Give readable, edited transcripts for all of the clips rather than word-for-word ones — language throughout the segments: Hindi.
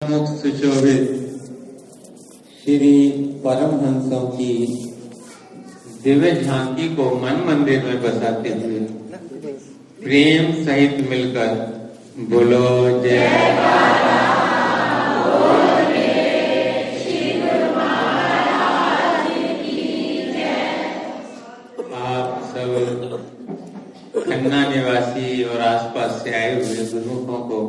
मुख सुशोभित श्री परमहंसों की दिव्य झांकी को मन मंदिर में बसाते हुए प्रेम सहित मिलकर बोलो जय। आप सब खन्ना निवासी और आसपास से आए हुए गुरुमुखों को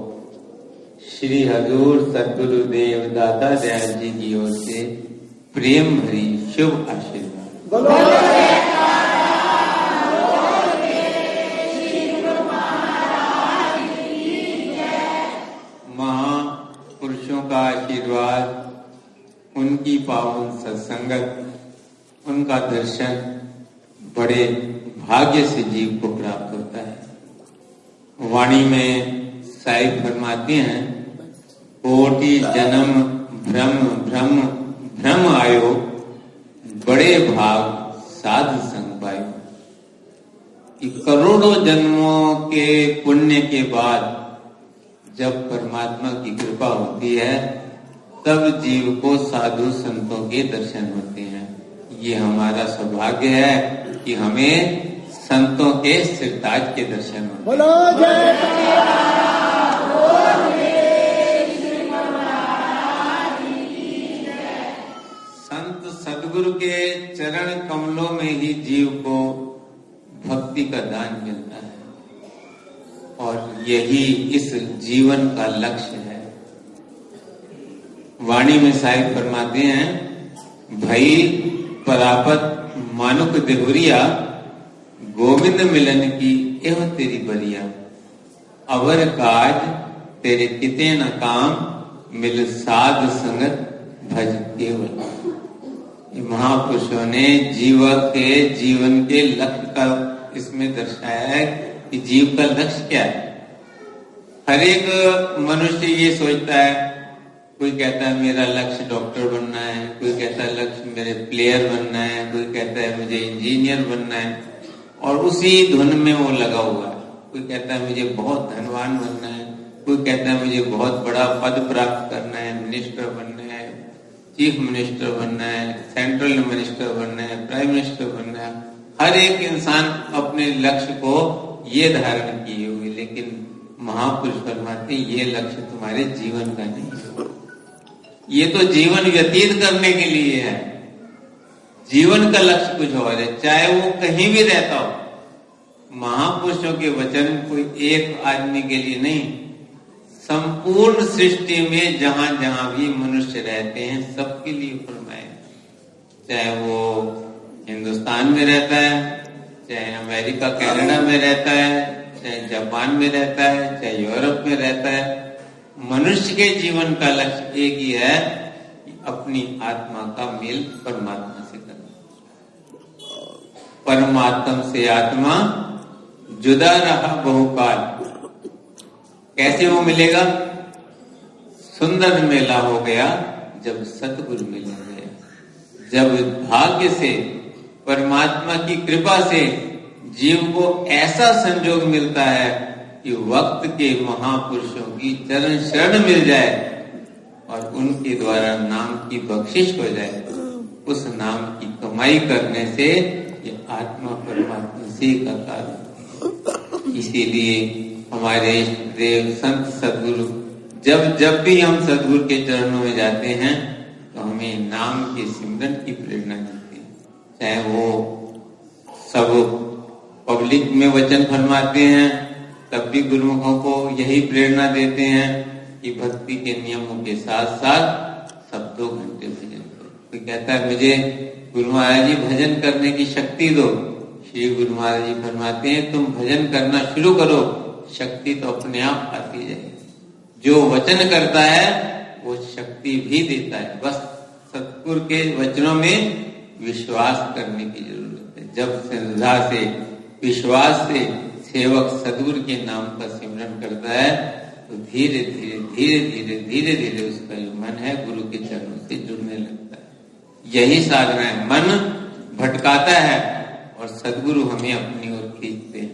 श्री हजूर सद्गुरुदेव दाता दयाल जी की ओर से प्रेम भरी शुभ आशीर्वाद। महापुरुषों का आशीर्वाद, उनकी पावन सत्संगत, उनका दर्शन बड़े भाग्य से जीव को प्राप्त होता है। वाणी में साहिब फरमाते हैं, कोटि जन्म भ्रम भ्रम भ्रम आयो, बड़े भाग साध संग पायो। कि करोड़ों जन्मों के पुण्य के बाद जब परमात्मा की कृपा होती है तब जीव को साधु संतों के दर्शन होते हैं। ये हमारा सौभाग्य है कि हमें संतों के सिरताज के दर्शन होते हैं। संत सदगुरु के चरण कमलों में ही जीव को भक्ति का दान मिलता है और यही इस जीवन का लक्ष्य है। वाणी में साहिब फरमाते हैं, भई परापत मानुक देहुरिया, गोविंद मिलन की एवं तेरी बरिया। अवर काज तेरे किते न काम, मिल साध संगत भज केवल। महापुरुषों ने जीवन के लक्ष्य का इसमें दर्शाया है कि जीव का लक्ष्य क्या है। हर एक मनुष्य ये सोचता है, कोई कहता है मेरा लक्ष्य डॉक्टर बनना है, कोई कहता है लक्ष्य मेरे प्लेयर बनना है, कोई कहता है मुझे इंजीनियर बनना है और उसी धुन में वो लगा हुआ है। कोई कहता है मुझे बहुत धनवान बनना है, कोई कहता है मुझे बहुत बड़ा पद प्राप्त करना है, मिनिस्टर बनना है, चीफ मिनिस्टर बनना है, सेंट्रल मिनिस्टर बनना है, प्राइम मिनिस्टर बनना है। हर एक इंसान अपने लक्ष्य को ये धारण किए हुए, लेकिन महापुरुष फरमाते ये लक्ष्य तुम्हारे जीवन का नहीं है। ये तो जीवन व्यतीत करने के लिए है। जीवन का लक्ष्य कुछ और है, चाहे वो कहीं भी रहता हो। महापुरुषों के वचन कोई एक आदमी के लिए नहीं, संपूर्ण सृष्टि में जहां जहां भी मनुष्य रहते हैं सबके लिए फरमाए। चाहे वो हिंदुस्तान में रहता है, चाहे अमेरिका कनाडा में रहता है, चाहे जापान में रहता है, चाहे यूरोप में रहता है, मनुष्य के जीवन का लक्ष्य एक ही है कि अपनी आत्मा का मेल परमात्मा से करना। परमात्मा से आत्मा जुदा रहा बहुकाल, कैसे वो मिलेगा? सुंदर मेला हो गया जब सतगुरु मिल गया। जब भाग्य से, परमात्मा की कृपा से जीव को ऐसा संजोग मिलता है कि वक्त के महापुरुषों की चरण शरण मिल जाए और उनके द्वारा नाम की बख्शिश हो जाए, उस नाम की कमाई करने से ये आत्मा परमात्मा से का कार्य। इसीलिए हमारे देव संत सदगुरु जब भी हम सदगुरु के चरणों में जाते हैं तो हमें नाम के सिमरन की प्रेरणा मिलती है। चाहे वो सब पब्लिक में वचन फरमाते हैं तब भी गुरुमुखों को यही प्रेरणा देते हैं कि भक्ति के नियमों के साथ साथ सब 2 घंटे भजन करो। कोई कहता है मुझे गुरु महाराज जी भजन करने की शक्ति दो। श्री गुरु महाराज जी फरमाते हैं तुम भजन करना शुरू करो, शक्ति तो अपने आप आती जाएगी। जो वचन करता है वो शक्ति भी देता है। बस सतगुरु के वचनों में विश्वास करने की जरूरत है। जब श्रद्धा से, विश्वास से सेवक सतगुरु के नाम का सिमरन करता है तो धीरे धीरे धीरे धीरे धीरे धीरे उसका जो मन है गुरु के चरणों से जुड़ने लगता है। यही साधना है। मन भटकाता है और सदगुरु हमें अपनी ओर खींचते हैं।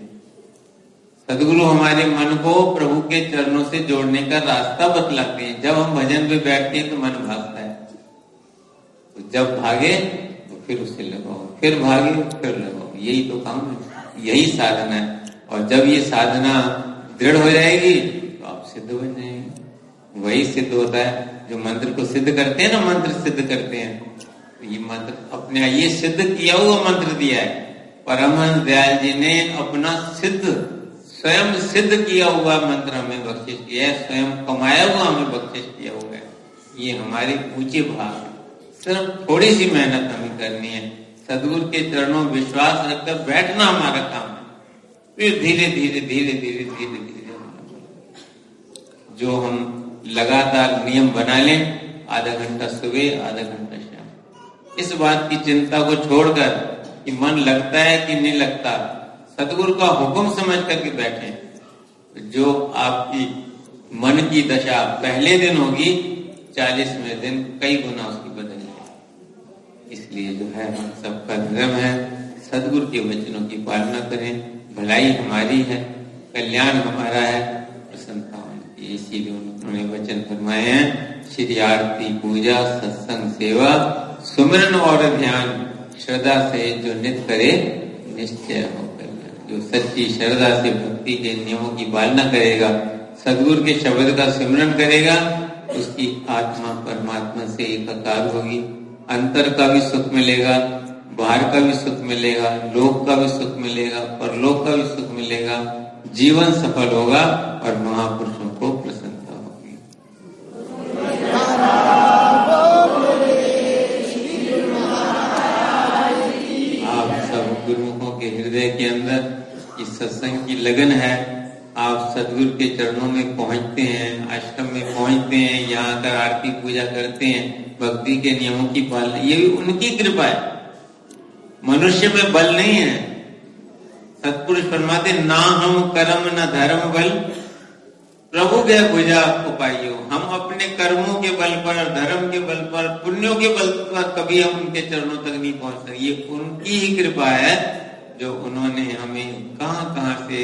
सदगुरु हमारे मन को प्रभु के चरणों से जोड़ने का रास्ता बतलाते हैं। जब हम भजन पे बैठते हैं तो मन भागता है, तो जब भागे तो फिर उससे लगाओ, फिर भागे फिर लगाओ, यही तो काम है, यही साधना है। और जब ये साधना दृढ़ हो जाएगी तो आप सिद्ध बन जाएंगे। वही सिद्ध होता है जो मंत्र को सिद्ध करते हैं ना, मंत्र सिद्ध करते हैं। तो ये मंत्र अपने ये सिद्ध किया हुआ मंत्र दिया है। परमहंस दयाल जी ने अपना सिद्ध स्वयं सिद्ध किया हुआ मंत्र हमें बख्शिश किया है, स्वयं कमाया हुआ हमें बख्शिश किया हुआ है। ये हमारे ऊंचे भाग है। सिर्फ थोड़ी सी मेहनत हमें करनी है, सदगुरु के चरणों में विश्वास रखकर बैठना हमारा काम है। फिर धीरे धीरे धीरे धीरे धीरे धीरे जो हम लगातार नियम बना लें, आधा घंटा सुबह आधा घंटा शाम, इस बात की चिंता को छोड़कर कि मन लगता है कि नहीं लगता, सदगुरु का हुक्म समझ करके बैठे। जो आपकी मन की दशा पहले दिन होगी, 40वें दिन कई गुना उसकी बदल जाएगी। इसलिए जो है हम सबका धर्म है सदगुरु के वचनों की पालना करें, भलाई हमारी है, कल्याण हमारा है, प्रसन्नता होती है। इसीलिए उन्होंने वचन फरमाए हैं, श्री आरती पूजा सत्संग सेवा सुमिरन और ध्यान श्रद्धा से जो नित्य करे निश्चय होकर। जो सच्ची श्रद्धा से भक्ति के नियमों की पालना करेगा, सदगुरु के शब्द का सिमरन करेगा, उसकी आत्मा परमात्मा से एकाकार होगी। अंतर का भी सुख मिलेगा, बाहर का भी सुख मिलेगा, लोक का भी सुख मिलेगा, परलोक का भी सुख मिलेगा, जीवन सफल होगा और महापुरुषों को प्रसन्नता होगी। आप सब गुरुमुखों के हृदय के अंदर इस सत्संग की लगन है। आप सदगुरु के चरणों में पहुंचते हैं, आश्रम में पहुंचते हैं, यहाँ आकर आरती पूजा करते हैं, भक्ति के नियमों की पालना, ये भी उनकी कृपा है, मनुष्य में बल नहीं है। सत्पुरुष फरमाते, ना हम कर्म न धर्म बल प्रभु के भुजा उपायो। हम अपने कर्मों के बल पर, धर्म के बल पर, पुण्यों के बल पर कभी हम उनके चरणों तक नहीं पहुंच सकते। ये उनकी ही कृपा है जो उन्होंने हमें कहां से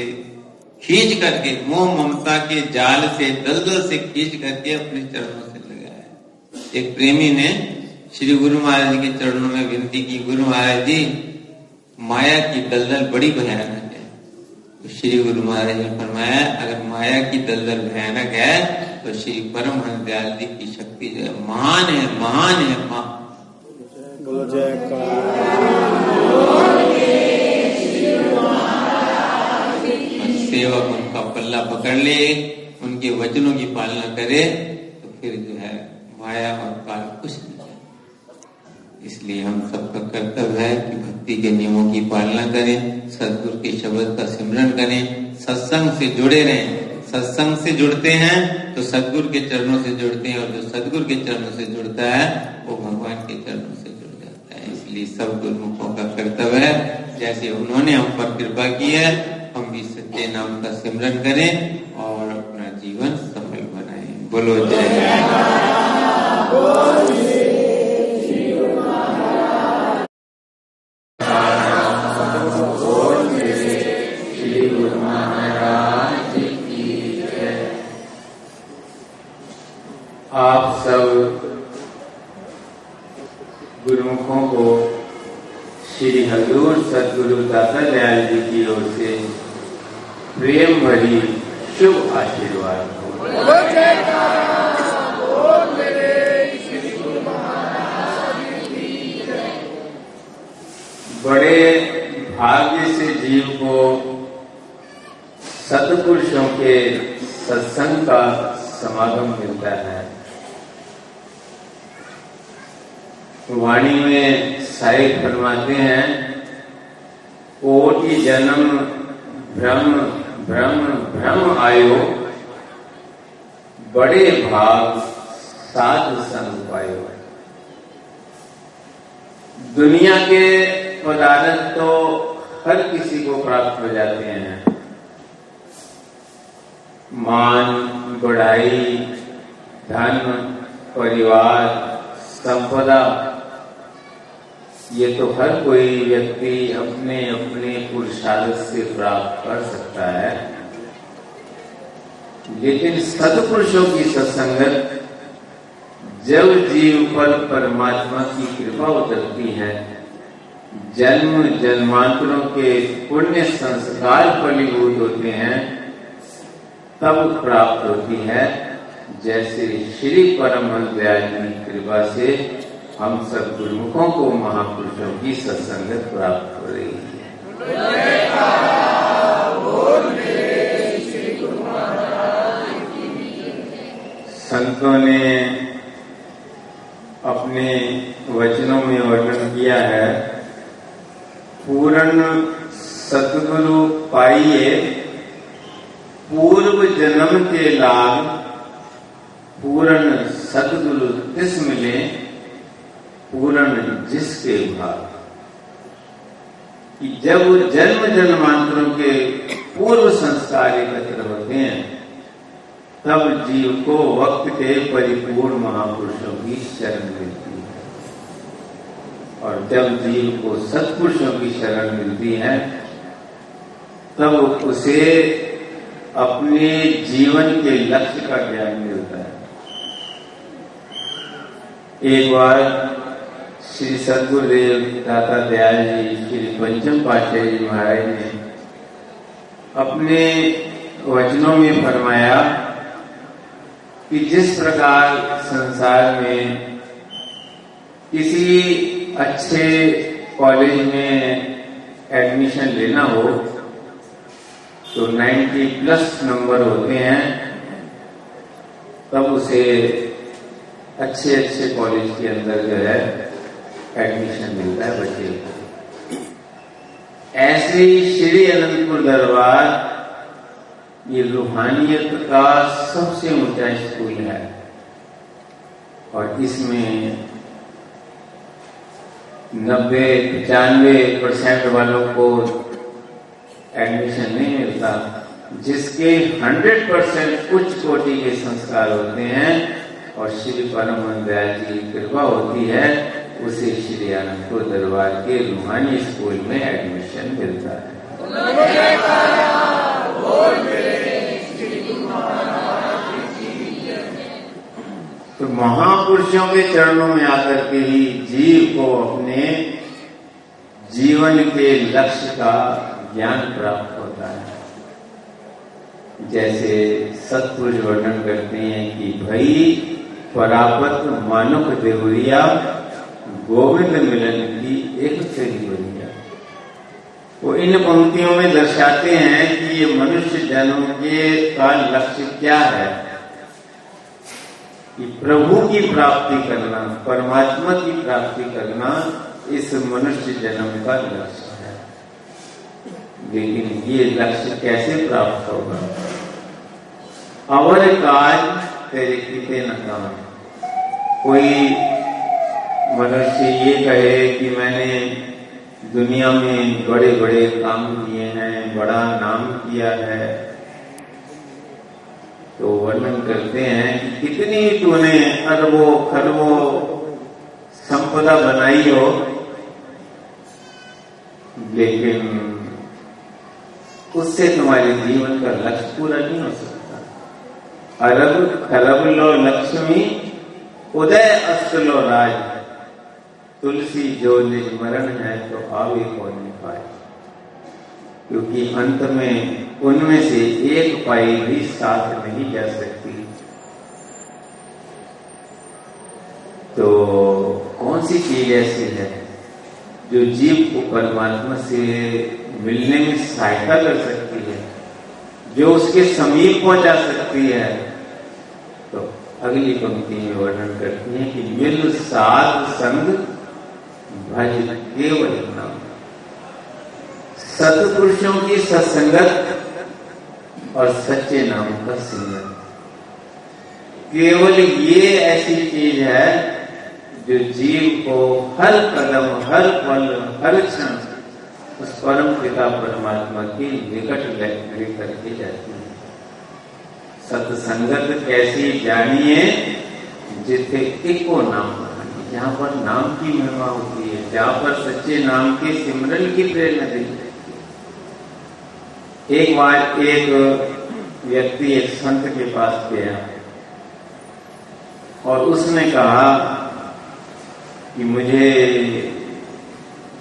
खींच करके, मोह ममता के जाल से, दलदल से खींच करके अपने चरणों से लगाया। एक प्रेमी ने श्री गुरु महाराज जी के चरणों में विनती की, गुरु महाराज जी माया की दलदल बड़ी भयानक है। तो श्री गुरु महाराज ने फरमाया, अगर माया की दलदल भयानक है तो श्री परमहंस दयाल जी की शक्ति जो है महान है, महान है, सेवक उनका पल्ला पकड़ ले, उनके वचनों की पालना करे तो फिर जो है माया और काल कुछ नहीं है। इसलिए हम सबका कर्तव्य है कि भक्ति के नियमों की पालना करें, सदगुरु के शब्द का सिमरन करें, सत्संग से जुड़े रहें। सत्संग से जुड़ते हैं तो सदगुरु के चरणों से जुड़ते हैं, और जो सदगुरु के चरणों से जुड़ता है वो भगवान के चरणों से जुड़ जाता है। इसलिए सब गुरुमुखों का कर्तव्य है, जैसे उन्होंने हम पर कृपा की है, हम भी सच्चे नाम का सिमरन करें और अपना जीवन सफल बनाएं। बोलो जय। आप सब गुरुमुखों को श्री हजूर सदगुरु दाता दयाल जी की ओर से प्रेम भरी शुभ आशीर्वाद हो। बड़े भाग्य से जीव को सत्पुरुषों के सत्संग का समागम मिलता है। वाणी में साहिब फरमाते हैं, कोटि जन्म भ्रम भ्रम भ्रम आयो, बड़े भाग साध संग पायो। दुनिया के पदार्थ तो हर किसी को प्राप्त हो जाते हैं, मान बढ़ाई, धन, परिवार, संपदा, ये तो हर कोई व्यक्ति अपने अपने पुरुषार्थ से प्राप्त कर सकता है। लेकिन सत्पुरुषों की सत्संगत जब जीव पर परमात्मा की कृपा उतरती है, जन्म जन्मांतरों के पुण्य संस्कार फलीभूत होते हैं, तब प्राप्त होती है। जैसे श्री परमहंस दयाल की कृपा से हम सब गुरुमुखों को महापुरुषों की सत्संगत प्राप्त हो रही है। संतों ने अपने वचनों में वर्णन किया है, पूर्ण सद्गुरु पाइए पूर्व जन्म के लाभ, पूर्ण सद्गुरु तिस मिले पूर्ण जिसके भाग। कि जब जन्म जन्मांतरों के पूर्व संस्कार एकत्र होते हैं, तब जीव को वक्त के परिपूर्ण महापुरुषों की शरण मिलती है। और जब जीव को सत्पुरुषों की शरण मिलती है, तब उसे अपने जीवन के लक्ष्य का ज्ञान मिलता है। एक बार श्री सद्गुरुदेव दाता दयाल जी, श्री पंचम पातशाह जी महाराज ने अपने वचनों में फरमाया कि जिस प्रकार संसार में किसी अच्छे कॉलेज में एडमिशन लेना हो तो 90+ नंबर होते हैं, तब उसे अच्छे कॉलेज के अंदर जो है एडमिशन मिलता है बच्चे को। ऐसे ही श्री अनंतपुर दरबार ये रूहानियत का सबसे ऊंचा स्कूल है, और इसमें 90-95% वालों को एडमिशन नहीं मिलता। जिसके 100% उच्च कोटि के संस्कार होते हैं और श्री परमहंस दयाल जी की कृपा होती है, उसे श्री अनंतपुर दरबार के रूहानी स्कूल में एडमिशन मिलता है। तो महापुरुषों के चरणों में आकर के ही जीव को अपने जीवन के लक्ष्य का ज्ञान प्राप्त होता है। जैसे सत्पुरुष वर्णन करते हैं कि भई परापत मानुख देवरिया, गोविंद मिलन की एक तेरी बरिया। वो इन पंक्तियों में दर्शाते हैं कि ये मनुष्य जन्म का लक्ष्य क्या है, कि प्रभु की प्राप्ति करना, परमात्मा की प्राप्ति करना इस मनुष्य जन्म का लक्ष्य है। लेकिन ये लक्ष्य कैसे प्राप्त होगा? अवर काज तेरे किते न काम। कोई मनुष्य ये कहे कि मैंने दुनिया में बड़े बड़े काम किए हैं, बड़ा नाम किया है, तो वर्णन करते हैं कि कितनी तूने अरबों खरबों संपदा बनाई हो, लेकिन उससे तुम्हारे जीवन का लक्ष्य पूरा नहीं हो सकता। अरब खरब लो लक्ष्मी, उदय अस्त लो राज, तुलसी जो निज मरण है तो आवे को नहीं पाए। क्योंकि अंत में उनमें से एक पाई भी साथ नहीं जा सकती। तो कौन सी चीज ऐसी है जो जीव को परमात्मा से मिलने में सहायता कर सकती है, जो उसके समीप पहुंचा सकती है? तो अगली पंक्ति में वर्णन करती है कि मिल साध संग भज केवल नाम। सत्पुरुषों की सत्संगत और सच्चे नाम का सिमरन, केवल ये ऐसी चीज है जो जीव को हर कदम, हर पल, हर क्षण उस परम पिता परमात्मा की निकट लेकर के जाती है। सत्संगत कैसी जानिए जिथे एको नाम, जहाँ पर नाम की महिमा होती है, जहाँ पर सच्चे नाम के सिमरन की प्रेरणा देती है। एक बार एक व्यक्ति एक संत के पास गया और उसने कहा कि मुझे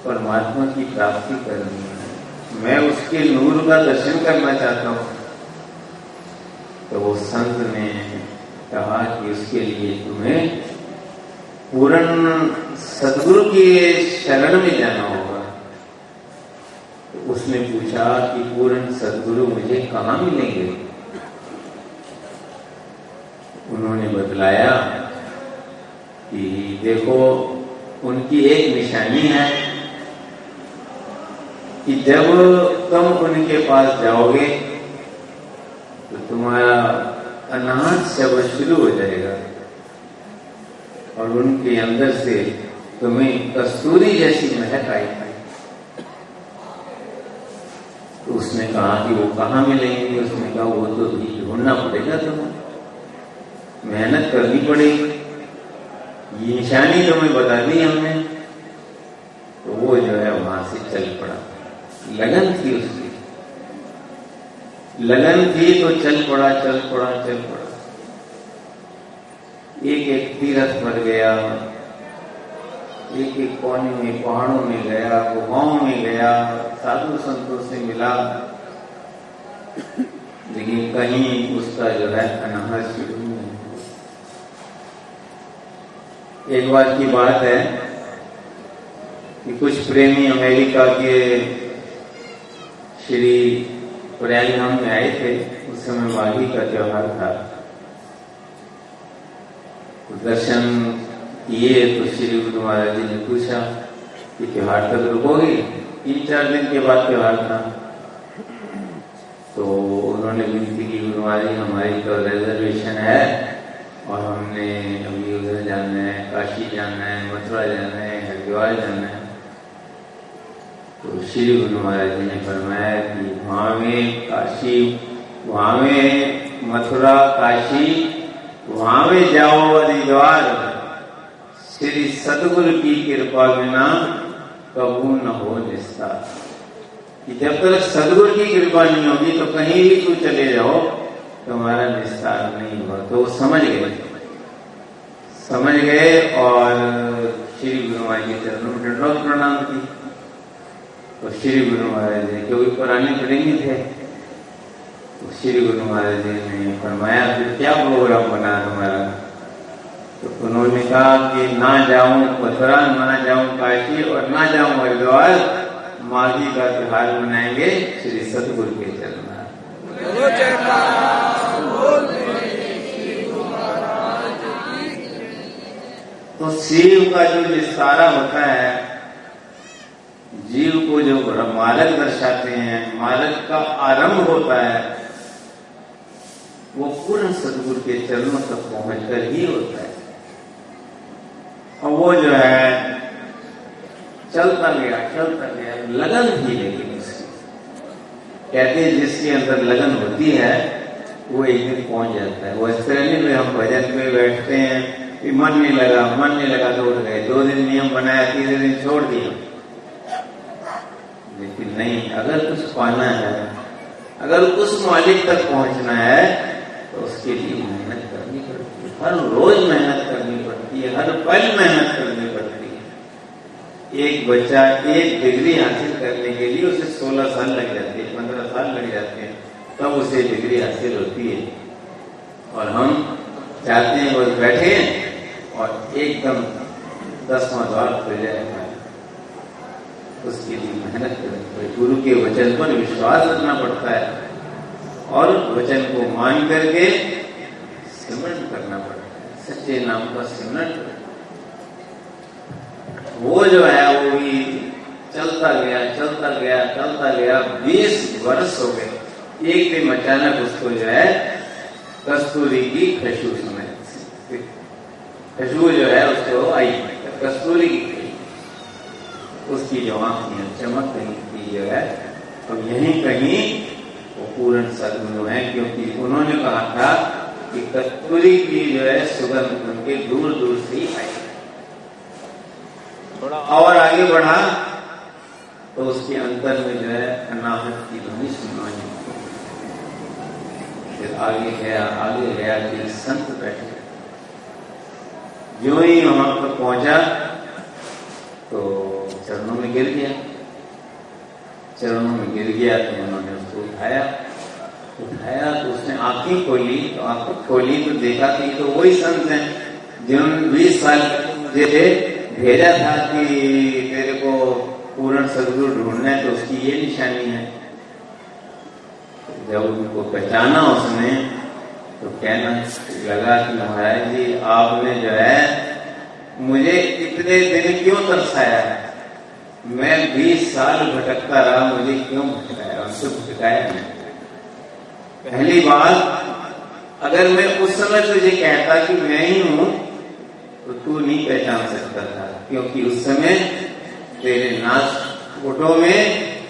परमात्मा की प्राप्ति करनी है, मैं उसके नूर का दर्शन करना चाहता हूं। तो वो संत ने कहा कि उसके लिए तुम्हें पूर्ण सदगुरु के शरण में जाना होगा। तो उसने पूछा कि पूर्ण सदगुरु मुझे कहाँ मिलेंगे? उन्होंने बतलाया कि देखो, उनकी एक निशानी है कि जब तुम उनके पास जाओगे तो तुम्हारा अनाहत शब्द शुरू हो जाएगा और उनके अंदर से तुम्हें कस्तूरी जैसी महक आएगी। तो उसने कहा कि वो कहाँ मिलेंगे? उसने कहा वो तो ढूंढना पड़ेगा, तुम्हें मेहनत करनी पड़ेगी। ये निशानी तुम्हें बता दी हमने। तो वो जो है वहां से चल पड़ा, लगन थी उसकी, लगन थी तो चल पड़ा। एक एक तीर्थ पर गया, एक एक कोने में, पहाड़ों में गया, गुफाओं में गया, साधु संतों से मिला, लेकिन कहीं उसका जो है अनाहत शुरू नहीं। एक बार की बात है कि कुछ प्रेमी अमेरिका के श्री प्रयागराज में आए थे। उस समय माघी का त्योहार था। दर्शन किए तो श्री गुरु महाराज जी ने पूछा कि त्योहार तक रुकोगे? 3-4 दिन के बाद त्योहार था। तो उन्होंने विनती की, गुरु महाराज जी हमारी तो रिजर्वेशन है और हमने अभी उधर जाना है, काशी जाना है, मथुरा जाना है, हरिद्वार जाना है। तो श्री गुरु महाराज जी ने फरमाया कि वहां में काशी, वहां में मथुरा, काशी, वहां में जाओ हरिद्वार, श्री सतगुरु की कृपा बिना कबू न हो निस्तार। कि जब तक सदगुरु की कृपा नहीं होगी तो कहीं भी तू चले जाओ तुम्हारा निस्तार नहीं हुआ। तो वो समझ गए और श्री गुरु महाराज के चरणों में दंडवत प्रणाम की। तो श्री गुरु महाराज जी क्योंकि पुराने प्रेमी थे, तो श्री गुरु महाराज जी ने फरमाया फिर क्या प्रोग्राम बना तुम्हारा? तो उन्होंने कहा कि ना जाऊं मथुरा, ना जाऊं काशी और ना जाऊं हरिद्वार, माघी का त्योहार मनाएंगे श्री सतगुरु के चरण। तो शिव का जो निस्तारा होता है, जीव को जो मार्ग दर्शाते हैं, मार्ग का आरंभ होता है, वो पूर्ण सदगुरु के चरणों तक पहुंचकर ही होता है। और वो जो है चलता गया, लगन थी लेकिन उसकी। कहते हैं जिसके अंदर लगन होती है वो एक दिन पहुंच जाता है। वो इस तरह में हम भजन में बैठते हैं, मन नहीं लगा तो उठ गए, 2 दिन नियम बनाया, 3 दिन छोड़ दिया। लेकिन नहीं, अगर कुछ पाना है, अगर उस मालिक तक पहुंचना है तो उसके लिए मेहनत करनी पड़ती है, हर रोज मेहनत करनी पड़ती है, हर पल मेहनत करनी पड़ती है। एक बच्चा एक डिग्री हासिल करने के लिए उसे 16 साल लग जाते हैं, 15 साल लग जाते हैं, तब उसे डिग्री हासिल होती है। और हम चाहते हैं बस बैठे और एकदम 10वां द्वार खुल जाएगा। उसके लिए मेहनत करनी पड़ती, गुरु के वचन पर विश्वास रखना पड़ता है और वचन को मान करके सिमरन करना पड़ता है, सच्चे नाम का सिमरन। वो जो है वो भी चलता गया 20 वर्ष हो गए। एक दिन अचानक उसको जो है कस्तूरी की खुशबू सुनाई, खुशबू जो है उसको आई, कस्तूरी की। उसकी जो आंखें चमक रही थी जो है, अब यहीं कहीं वो पूर्ण सदगुरु है, क्योंकि उन्होंने कहा था कि कस्तूरी की जो है सुगंध उनके दूर दूर से ही आई। थोड़ा और आगे बढ़ा तो उसके अंतर में जो है अनाहत की ध्वनि सुनाई। फिर आगे गया कि एक संत बैठे। जो ही वहां पर पहुंचा तो चरणों में गिर गया। तो उन्होंने उसको उठाया तो उसने आंखें खोली, तो देखा कि तो वही संत हैं जिन्होंने 20 साल मुझे भेजा था कि तेरे को पूर्ण सदगुरु ढूंढना है, तो उसकी ये निशानी है। जब उनको पहचाना उसने तो कहना लगा कि महाराज जी, आपने जो है मुझे इतने दिन क्यों तरसाया है? मैं 20 साल भटकता रहा, मुझे क्यों भटकाया? उनसे भटकाया नहीं। पहली बात, अगर मैं उस समय तुझे कहता कि मैं ही हूं तो तू नहीं पहचान सकता था, क्योंकि उस समय तेरे नाक में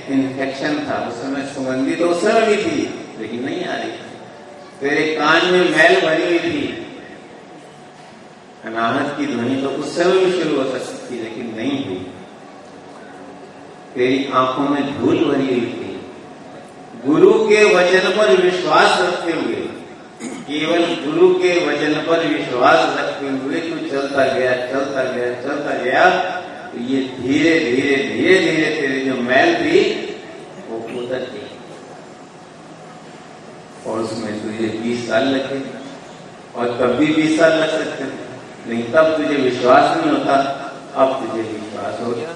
इन्फेक्शन था। उस समय सुगंधी तो उस समय भी थी लेकिन नहीं आ रही थी। तेरे कान में मैल भरी हुई थी, अनाहत की ध्वनि तो उस समय भी शुरू हो सकती थी लेकिन नहीं हुई। तेरी आंखों में धूल भरी हुई थी। गुरु के वचन पर विश्वास रखते हुए, केवल गुरु के वचन पर विश्वास रखते हुए तू चलता गया, तो ये धीरे धीरे तेरी जो मैल थी वो उतर गई। और उसमें तुझे 20 साल लगे, और तब भी 20 साल लग सकते थे, लेकिन तब तुझे विश्वास नहीं होता। अब तुझे विश्वास हो गया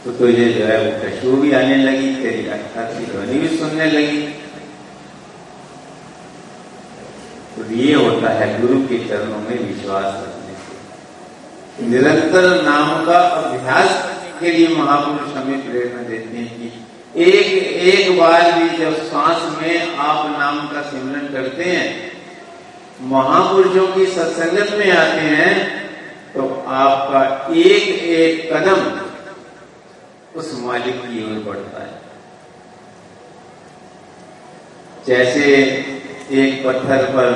तो तुझे जो है वो खुशबू भी आने लगी, तेरी आत्मा की ध्वनि भी सुनने लगी। तो ये होता है गुरु के चरणों में विश्वास रखने से। निरंतर नाम का अभ्यास करने के लिए महापुरुष हमें प्रेरणा देते हैं कि एक बार भी जब सांस में आप नाम का सिमरन करते हैं, महापुरुषों की सत्संगत में आते हैं, तो आपका एक कदम उस मालिक की ओर बढ़ता है। जैसे एक पत्थर पर,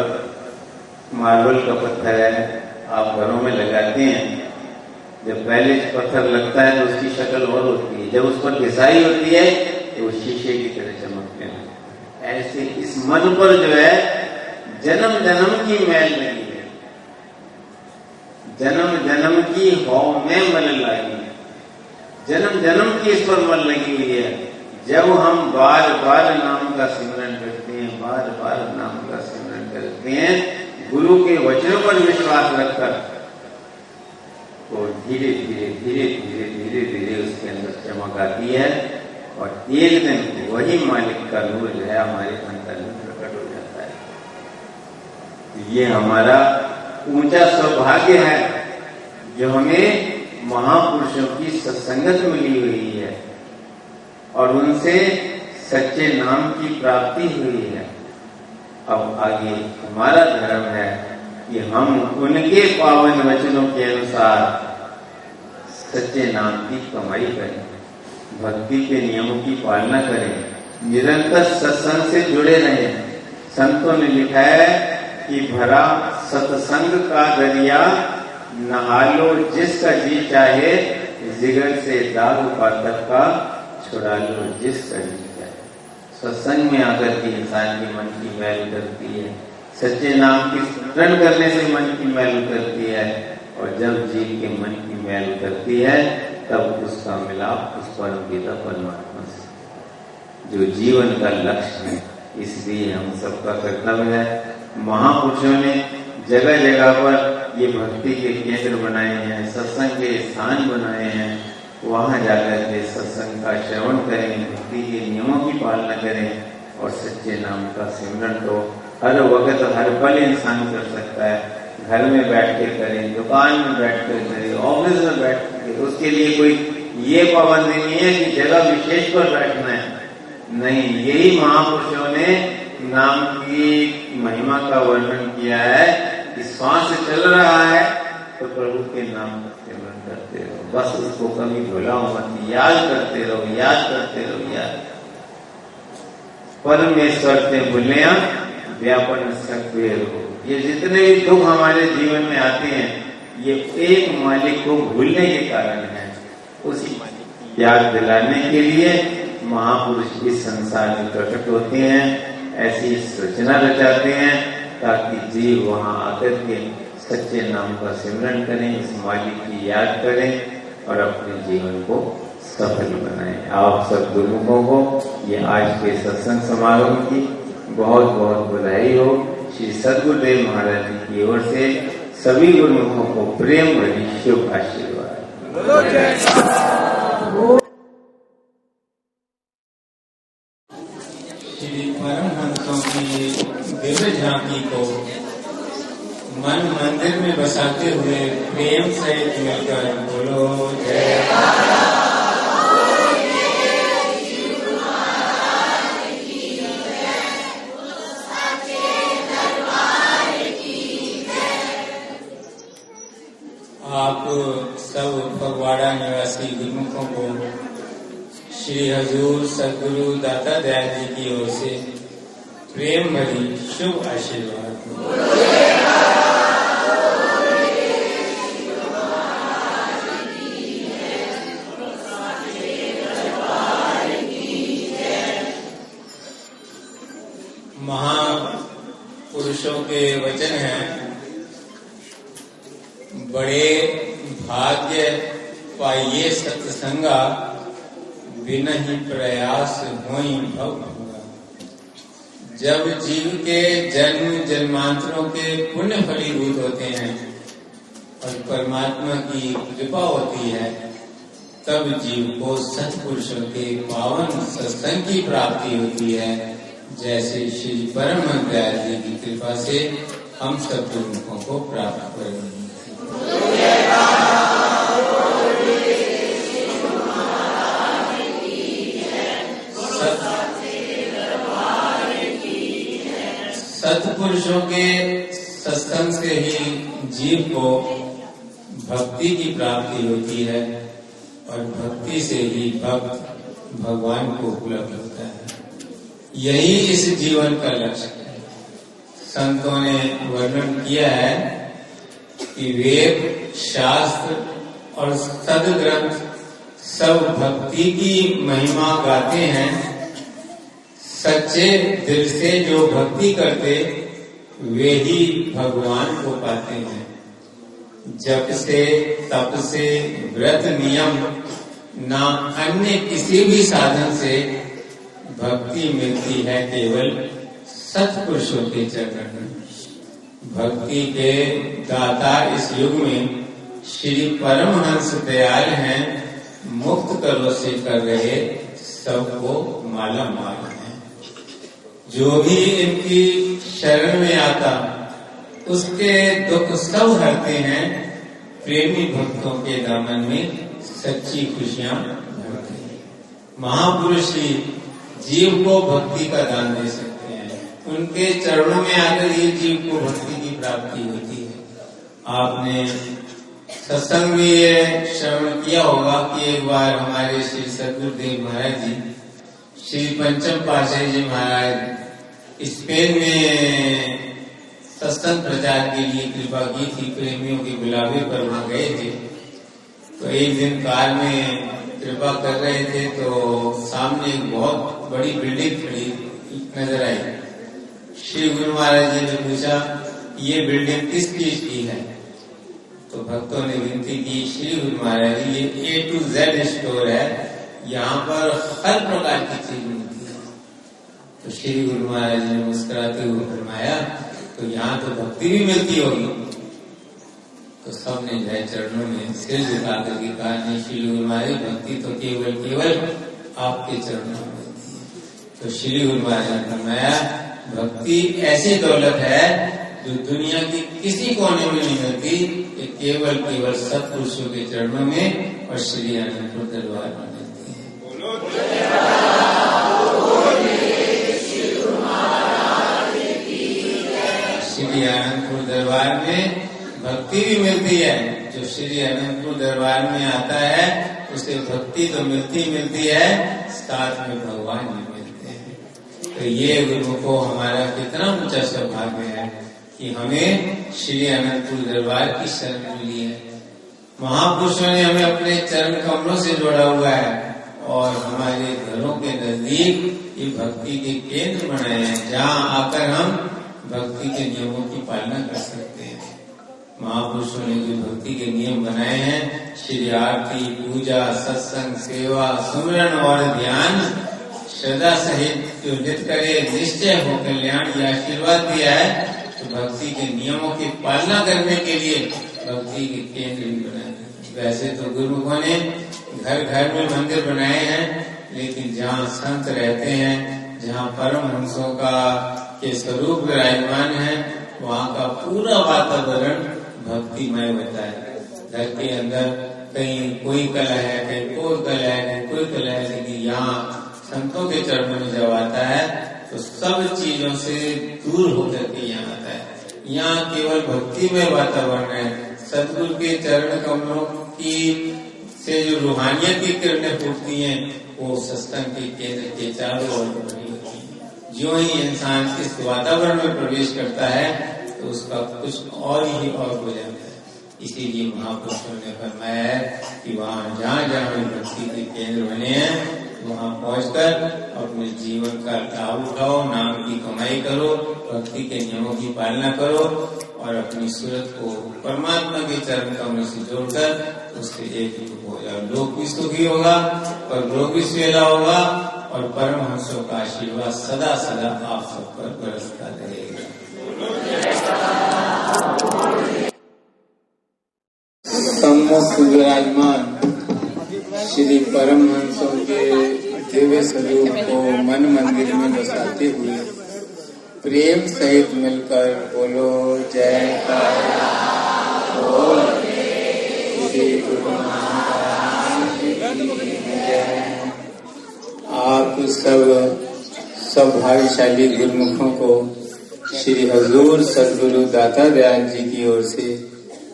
मार्बल का पत्थर है, आप घरों में लगाते हैं, जब पहले पत्थर लगता है तो उसकी शक्ल और होती है, जब उस पर घिसाई होती है तो वो शीशे की तरह चमकते हैं। ऐसे इस मन पर जो है जन्म जन्म की मैल लगी है, जन्म जन्म की हौ में मल लगी है, जन्म जन्म की इस पर मल लगी हुई है। जब हम बार बार नाम का सिमरन करते हैं, बार बार नाम का सिमरन करते हैं, गुरु के वचनों पर विश्वास रखकर, तो धीरे धीरे उसके अंदर चमक आती है, और एक दिन वही मालिक का नूर जो है हमारे अंतर में प्रकट हो जाता है। ये हमारा ऊंचा सौभाग्य है जो हमें महापुरुषों की सत्संगत मिली हुई है और उनसे सच्चे नाम की प्राप्ति हुई है। अब आगे हमारा धर्म है कि हम उनके पावन वचनों के अनुसार सच्चे नाम की कमाई करें, भक्ति के नियमों की पालना करें, निरंतर सत्संग से जुड़े रहें। संतों ने लिखा है कि भरा सत्संग का दरिया, नहा लो जिसका जी चाहे, जिगर से दाग पातक का छुड़ा लो जिसका जी चाहे। सत्संग में आकर के इंसान के मन की मैल उतरती है, सच्चे नाम की स्मरण करने से मन की मैल उतरती है, और जब जीव के मन की मैल उतरती है तब उसका मिलाप उस परम पिता परमात्मा से, जो जीवन का लक्ष्य है। इसलिए हम सबका कर्तव्य है, महापुरुषों ने जगह जगह पर ये भक्ति के केंद्र बनाए हैं, सत्संग के स्थान बनाए हैं, वहां जाकर के सत्संग का श्रवण करें, भक्ति के नियमों की पालना करें, और सच्चे नाम का सिमरन तो हर वक्त हर पल इंसान कर सकता है। घर में बैठ के करें, दुकान में बैठ कर करें, ऑफिस में बैठ कर, उसके लिए कोई ये पाबंदी नहीं है कि जगह विशेष पर बैठना है। नहीं, यही महापुरुषों ने नाम की महिमा का वर्णन किया है कि श्वास चल रहा है तो प्रभु के नाम का सिमरन करते रहो, बस उसको कभी भुलाओ मत, याद करते रहो, याद करते रहो, याद। परमेश्वर से भूलिया व्यापन सकते रहो। ये जितने भी दुख हमारे जीवन में आते हैं, ये एक मालिक को भूलने के कारण है। उसी मालिक की याद दिलाने के लिए महापुरुष इस संसार में प्रकट होते हैं। ऐसी सूचना रचाते हैं ताकि जीव वहां आकर के सच्चे नाम का सिमरन करें, इस मालिक की याद करें और अपने जीवन को सफल बनाएं। आप सब गुरुमुखों को ये आज के सत्संग समारोह की बहुत बहुत बधाई हो। श्री सद्गुरुदेव महाराज जी की ओर से सभी गुरुमुखों को प्रेम भरी शुभ आशीर्वाद। श्री परमहंसों की दिव्य झांकी को मन मंदिर में बसाते हुए प्रेम से मिलकर बोलो जय। आप सब फगवाड़ा निवासी गुरुमुखों को श्री हजूर सद्गुरु दाता दयाल जी की ओर से प्रेम भरी शुभ आशीर्वाद। महापुरुषों के वचन हैं, बड़े भाग्य पाइये सत्संगा, बिना ही प्रयास होई भव भंगा। जब जीव के जन्म जन्मांतरों के पुण्य फलीभूत होते हैं और परमात्मा की कृपा होती है, तब जीव को सत्पुरुषों के पावन सत्संग की प्राप्ति होती है। जैसे श्री परमहंस दयाल जी की कृपा से हम सब गुरुमुखों को प्राप्त करेंगे। सत्पुरुषों के सत्संग से ही जीव को भक्ति की प्राप्ति होती है और भक्ति से ही भक्त भगवान को उपलब्ध होता है। यही इस जीवन का लक्ष्य है। संतों ने वर्णन किया है कि वेद शास्त्र और सद्ग्रंथ सब भक्ति की महिमा गाते हैं। सच्चे दिल से जो भक्ति करते वे ही भगवान को पाते हैं। जप से, तप से, व्रत नियम ना अन्य किसी भी साधन से भक्ति मिलती है, केवल सत्पुरुषों के चरण में। भक्ति के दाता इस युग में श्री परमहंस दयाल हैं, मुक्त करो से कर रहे सबको माला माल है। जो भी इनकी शरण में आता उसके दुख सब हरते हैं। प्रेमी भक्तों के दामन में सच्ची खुशियां भरते हैं। महापुरुष ही जीव को भक्ति का दान दे सकते हैं। उनके चरणों में आकर ये जीव को भक्ति की प्राप्ति होती है। आपने सत्संग में ये श्रवण किया होगा कि एक बार हमारे श्री सद्गुरुदेव महाराज जी, श्री पंचम पातशाही जी महाराज स्पेन में सत्संग प्रचार के लिए कृपा की थी। प्रेमियों के बुलावे पर वहां गए थे। तो एक दिन कार में कृपा कर रहे थे तो सामने एक बहुत बड़ी बिल्डिंग खड़ी नजर आई। श्री गुरु महाराज जी ने पूछा, ये बिल्डिंग किस चीज की है? तो भक्तों ने विनती की, श्री गुरु महाराज जी ये A to Z स्टोर है, यहाँ पर हर प्रकार की चीज मिलती है। तो श्री गुरु महाराज जी ने मुस्कुराते हुए फरमाया, तो यहाँ तो भक्ति भी मिलती होगी। तो सबने जय चरणों में सिर झुका करके कहा, नहीं श्री गुरु महाराज, भक्ति तो केवल आपके चरणों में मिलती है। तो श्री गुरु महाराज ने फरमाया, भक्ति ऐसी दौलत है जो दुनिया की किसी कोने में नहीं मिलती, केवल सत्पुरुषों के चरणों में और श्री अनंतपुर दरबार में मिलती है। श्री अनंतपुर दरबार में भक्ति भी मिलती है। जो श्री अनंतपुर दरबार में आता है उसे भक्ति तो मिलती है, साथ में भगवान भी मिलते हैं। तो ये गुरुमुखों हमारा कितना ऊंचा सौभाग्य है कि हमें श्री अनंतपुर दरबार की शरण मिली है। महापुरुषों ने हमें अपने चरण कमलों से जोड़ा हुआ है और हमारे घरों के नजदीक ये भक्ति के केंद्र बनाए हैं, जहाँ आकर हम भक्ति के नियमों की पालना कर सकते हैं। महापुरुषों ने जो भक्ति के नियम बनाए हैं, श्री आरती, पूजा, सत्संग, सेवा, सुमरन और ध्यान श्रद्धा सहित जो नित्य करे, निश्चय हो कल्याण, ये आशीर्वाद दिया है। तो भक्ति के नियमों की पालना करने के लिए भक्ति के केंद्र भी बनाए। वैसे तो गुरुमुखों ने घर घर में मंदिर बनाए हैं, लेकिन जहाँ संत रहते हैं, जहाँ परमहंसों के स्वरूप विराजमान है, वहाँ का पूरा वातावरण भक्तिमय होता है। घर के अंदर कहीं कोई कला है, कहीं कोई कला है, कहीं कोई कला है, लेकिन यहाँ संतों के चरणों में जब आता है तो सब चीजों से दूर होकर के यहाँ आता है। यहाँ केवल भक्ति में वातावरण है। सतगुरु के चरण कमलों की से जो रूहानियत की किरणें फूटती हैं, वो सत्संग के केंद्र के चारों ओर बनी होती है। जो ही इंसान इस वातावरण में प्रवेश करता है तो उसका कुछ और ही और हो जाता है। इसीलिए महापुरुषों ने फरमाया है कि वहाँ जहाँ जहाँ भी भक्ति के केंद्र बने हैं, वहाँ पहुंचकर अपने जीवन का लाभ उठाओ, नाम की कमाई करो, भक्ति के नियमों की पालना करो और अपनी सूरत को परमात्मा के चरण कमल से जोड़कर उससे एक हो जाओ। लोक भी सुखी होगा और लोक भी सुहेला होगा और परमहंसों का आशीर्वाद सदा सदा आप सब पर बरसता रहेगा। सम्मुख विराजमान श्री परमहंसों के दिव्य स्वरूप को मन मंदिर में बसाते हुए प्रेम सहित मिलकर बोलो जय बोल श्री गुरु महाराज की जय। आप सब सौभाग्यशाली गुरुमुखों को श्री हजूर सद्गुरु दाता दयाल जी की ओर से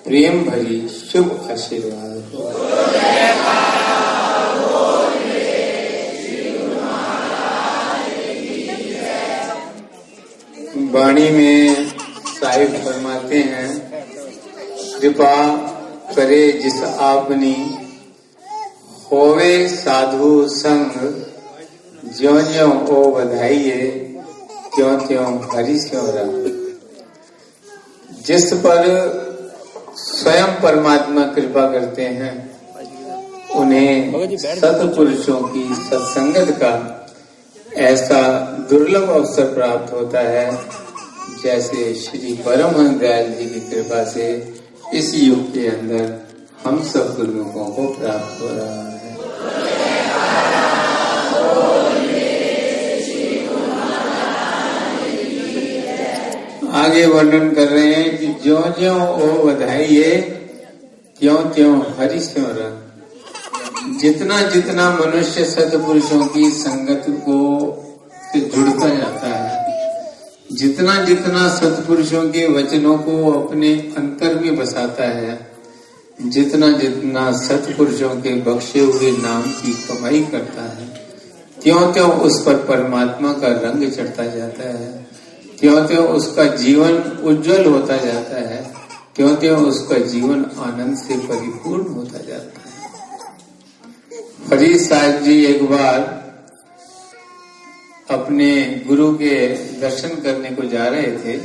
प्रेम भरी शुभ आशीर्वाद हो। वाणी में साहिब फरमाते हैं, कृपा करे जिस आपनी होवे साधु संग, ज्यों ज्यों ओ बधाइए त्यों त्यों हरि स्यों रंग। जिस पर स्वयं परमात्मा कृपा करते हैं, उन्हें सत्पुरुषों की सत्संगत का ऐसा दुर्लभ अवसर प्राप्त होता है, जैसे श्री परमहंस दयाल जी की कृपा से इस युग के अंदर हम सब गुरुमुखों को प्राप्त हो रहा है। आगे वर्णन कर रहे हैं कि ज्यों ज्यों ओ बधाइए त्यों त्यों हरि स्यों रंग। जितना जितना मनुष्य सत्पुरुषों की संगत को से जुड़ता जाता है, जितना जितना सत्पुरुषों के वचनों को अपने अंतर में बसाता है, जितना जितना सत्पुरुषों के बख्शे हुए नाम की कमाई करता है, त्यों त्यों उस पर परमात्मा का रंग चढ़ता जाता है, त्यों त्यों उसका जीवन उज्जवल होता जाता है, त्यों त्यों उसका जीवन आनंद से परिपूर्ण होता जाता है। फरीद साहब जी एक बार अपने गुरु के दर्शन करने को जा रहे थे,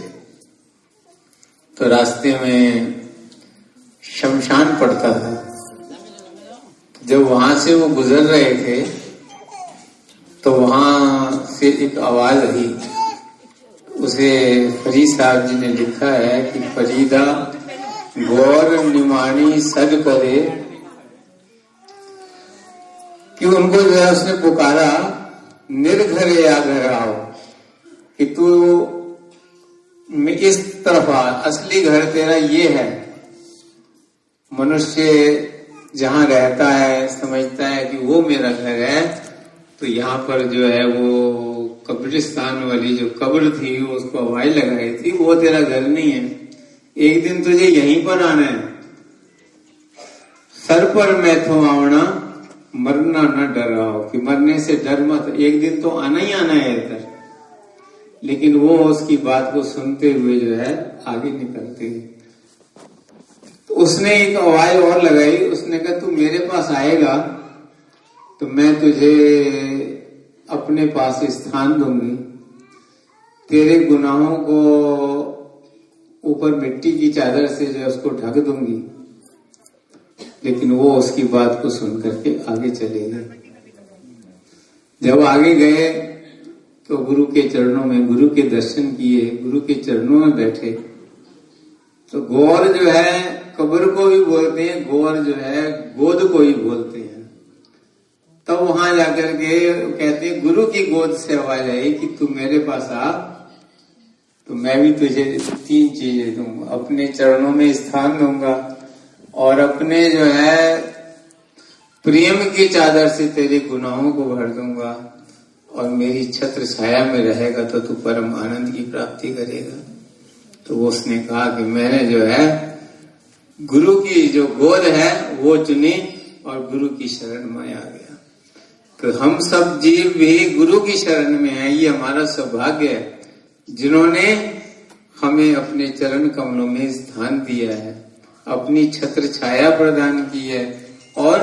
तो रास्ते में शमशान पड़ता था। जब वहां से वो गुजर रहे थे तो वहां से एक आवाज आई। उसे फरीद साहब जी ने लिखा है कि फरीदा गौर निमाणी सद करे, कि उनको जो है उसने पुकारा, निर्घरे या घर आओ, कि तू इस तरफ आ, असली घर तेरा ये है। मनुष्य जहाँ रहता है समझता है कि वो मेरा घर है, तो यहाँ पर जो है वो कब्रिस्तान वाली जो कब्र थी उसको आवाज लगाई थी, वो तेरा घर नहीं है, एक दिन तुझे यहीं पर आना है। सर पर मैथो आवना मरना न डराओ, कि मरने से डर मत, एक दिन तो आना ही आना है इधर। लेकिन वो उसकी बात को सुनते हुए जो है आगे निकलते हैं। तो उसने एक आवाज और लगाई, उसने कहा तू मेरे पास आएगा तो मैं तुझे अपने पास स्थान दूंगी, तेरे गुनाहों को ऊपर मिट्टी की चादर से जो उसको ढक दूंगी। लेकिन वो उसकी बात को सुन करके आगे चले गए। जब आगे गए तो गुरु के चरणों में गुरु के दर्शन किए, गुरु के चरणों में बैठे। तो गौर जो है कब्र को भी बोलते हैं, गौर जो है गोद को ही बोलते हैं। तब वहां जाकर के कहते हैं गुरु की गोद से आवाज आई कि तू मेरे पास आ, तो मैं भी तुझे 3 चीजें दूंगा, अपने चरणों में स्थान दूंगा और अपने जो है प्रेम की चादर से तेरे गुनाहों को भर दूंगा और मेरी छत्र छाया में रहेगा तो तू परम आनंद की प्राप्ति करेगा। तो उसने कहा कि मैंने जो है गुरु की जो गोद है वो चुनी और गुरु की शरण में आ गया। तो हम सब जीव भी गुरु की शरण में हैं। ये हमारा सौभाग्य है जिन्होंने हमें अपने चरण कमलों में स्थान दिया है, अपनी छत्र छाया प्रदान की है और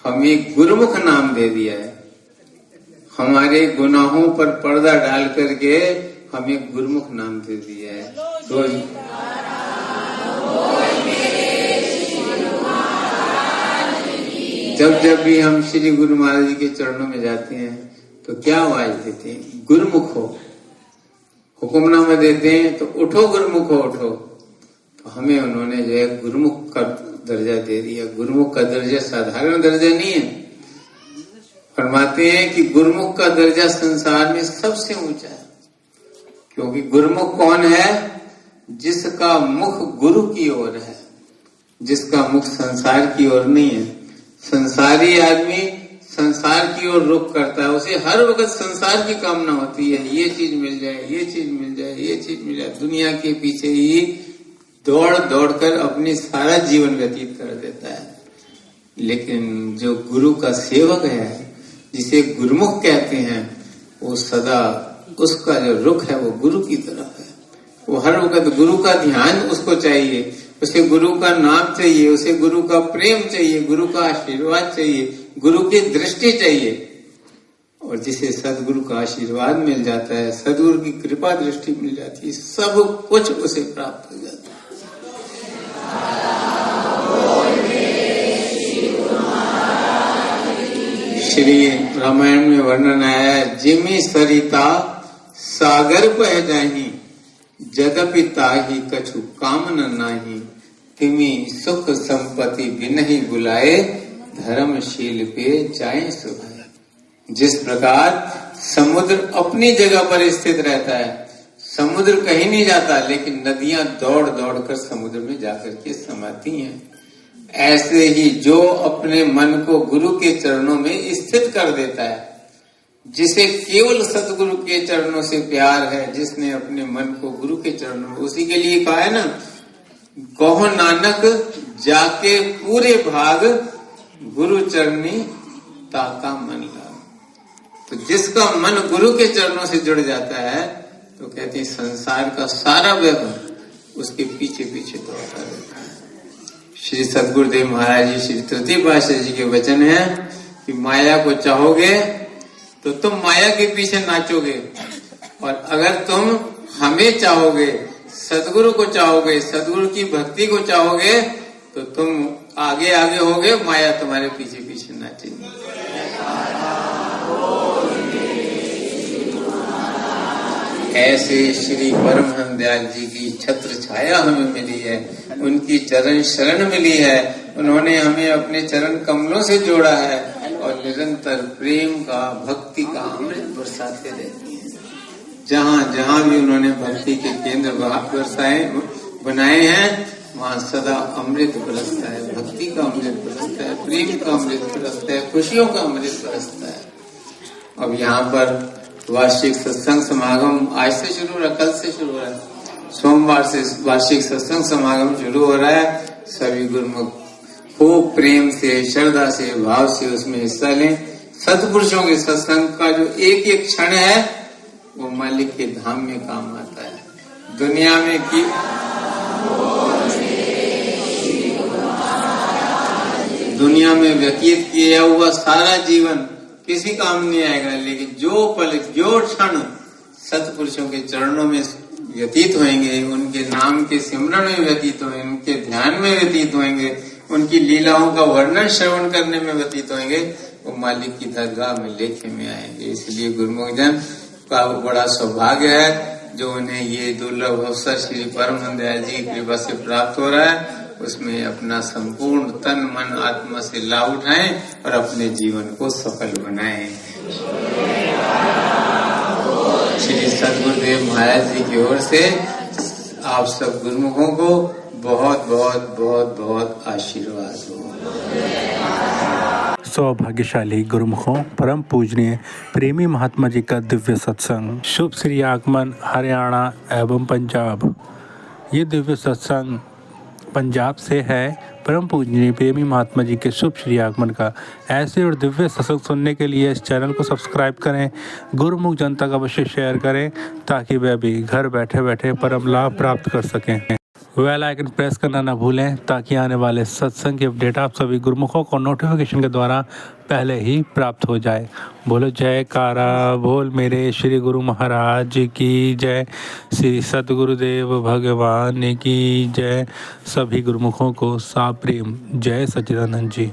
हमें गुरुमुख नाम दे दिया है। हमारे गुनाहों पर पर्दा डाल करके हमें गुरुमुख नाम दे दिया है। तो जब भी हम श्री गुरु महाराज जी के चरणों में जाते हैं तो क्या आवाज देते हैं? गुरुमुख हो। हुक्मनामा देते हैं तो उठो गुरुमुख हो, उठो। तो हमें उन्होंने जो है गुरुमुख का दर्जा दे दिया। गुरुमुख का दर्जा साधारण दर्जा नहीं है। फरमाते हैं कि गुरुमुख का दर्जा संसार में सबसे ऊंचा है, क्योंकि गुरुमुख कौन है? जिसका मुख गुरु की ओर है, जिसका मुख संसार की ओर नहीं है। संसारी आदमी संसार की ओर रुख करता है, उसे हर वक्त संसार की कामना होती है, ये चीज मिल जाए, ये चीज मिल जाए, ये चीज मिल जाए। दुनिया के पीछे ही दौड़ दौड़ कर अपनी सारा जीवन व्यतीत कर देता है। लेकिन जो गुरु का सेवक है, जिसे गुरुमुख कहते हैं, वो सदा उसका जो रुख है वो गुरु की तरफ है। वो हर वक्त गुरु का ध्यान उसको चाहिए, उसे गुरु का नाम चाहिए, उसे गुरु का प्रेम चाहिए, गुरु का आशीर्वाद चाहिए, गुरु की दृष्टि चाहिए। और जिसे सदगुरु का आशीर्वाद मिल जाता है, सदगुरु की कृपा दृष्टि मिल जाती है, सब कुछ उसे प्राप्त हो जाता है। श्री रामायण में वर्णन आया है, जिमि सरिता सागर पह जाही, जदपि ताही कछु कामन नाही, तिमि सुख संपत्ति बिनहि बुलाए, धर्मशील पे जाए सुभाए। जिस प्रकार समुद्र अपनी जगह पर स्थित रहता है, समुद्र कहीं नहीं जाता, लेकिन नदियां दौड़ दौड़ कर समुद्र में जाकर के समाती हैं, ऐसे ही जो अपने मन को गुरु के चरणों में स्थित कर देता है, जिसे केवल सतगुरु के चरणों से प्यार है, जिसने अपने मन को गुरु के चरणों में, उसी के लिए कहा है ना, कहो नानक जाके पूरे भाग, गुरु चरणी ताका मन लाग। तो जिसका मन गुरु के चरणों से जुड़ जाता है, तो कहते हैं संसार का सारा वैभव उसके पीछे पीछे दौड़ता रहता है। श्री सद्गुरुदेव महाराज जी श्री तृतीय पातशाह जी के वचन है कि माया को चाहोगे तो तुम माया के पीछे नाचोगे, और अगर तुम हमें चाहोगे, सदगुरु को चाहोगे, सदगुरु की भक्ति को चाहोगे, तो तुम आगे आगे होगे, माया तुम्हारे पीछे पीछे नाचेगी। ऐसे श्री परमहंस दयाल जी की छत्र छाया हमें मिली है, उनकी चरण शरण मिली है, उन्होंने हमें अपने चरण कमलों से जोड़ा है और निरंतर प्रेम का, भक्ति का अमृत बरसाते रहती है। जहाँ जहाँ भी उन्होंने भक्ति के केंद्र बनाए हैं, वहाँ सदा अमृत बरसता है, भक्ति का अमृत बरसता है, प्रेम का अमृत बरसता है, खुशियों का अमृत बरसता है। अब यहाँ पर वार्षिक सत्संग समागम आज से शुरू हो रहा है, कल से शुरू हो रहा है, सोमवार से वार्षिक सत्संग समागम शुरू हो रहा है। सभी गुरुमुख खूब प्रेम से, श्रद्धा से, भाव से उसमें हिस्सा लें। सत्पुरुषों के सत्संग का जो एक एक क्षण है वो मालिक के धाम में काम आता है। दुनिया में की दुनिया में व्यतीत किया हुआ सारा जीवन किसी काम नहीं आएगा, लेकिन जो पल जो क्षण सत्पुरुषों के चरणों में व्यतीत होंगे, उनके नाम के सिमरन में व्यतीत होंगे, उनके ध्यान में व्यतीत होंगे, उनकी लीलाओं का वर्णन श्रवण करने में व्यतीत होंगे, वो मालिक की दरगाह में लेखे में आएंगे। इसलिए गुरुमुख जन का बड़ा सौभाग्य है जो उन्हें ये दुर्लभ अवसर श्री परम दयाल जी की कृपा से प्राप्त हो रहा है। उसमें अपना संपूर्ण तन मन आत्मा से लाभ उठाएं और अपने जीवन को सफल बनाएं। श्री सद्गुरुदेव महाराज जी की ओर से आप सब गुरुमुखों को बहुत बहुत बहुत बहुत आशीर्वाद हो। सौभाग्यशाली गुरुमुखों, परम पूजनीय प्रेमी महात्मा जी का दिव्य सत्संग, शुभ श्री आगमन हरियाणा एवं पंजाब। ये दिव्य सत्संग पंजाब से है। परम पूजनीय प्रेमी महात्मा जी के शुभ श्री आगमन का ऐसे और दिव्य सत्संग सुनने के लिए इस चैनल को सब्सक्राइब करें, गुरुमुख जनता का अवश्य शेयर करें ताकि वह भी घर बैठे बैठे परम लाभ प्राप्त कर सकें। बेल आइकन प्रेस करना ना भूलें ताकि आने वाले सत्संग की अपडेट आप सभी गुरुमुखों को नोटिफिकेशन के द्वारा पहले ही प्राप्त हो जाए। बोलो जयकारा बोल मेरे श्री गुरु महाराज की जय, श्री सद्गुरुदेव भगवान की जय। सभी गुरुमुखों को साप्रेम जय सच्चिदानंद जी।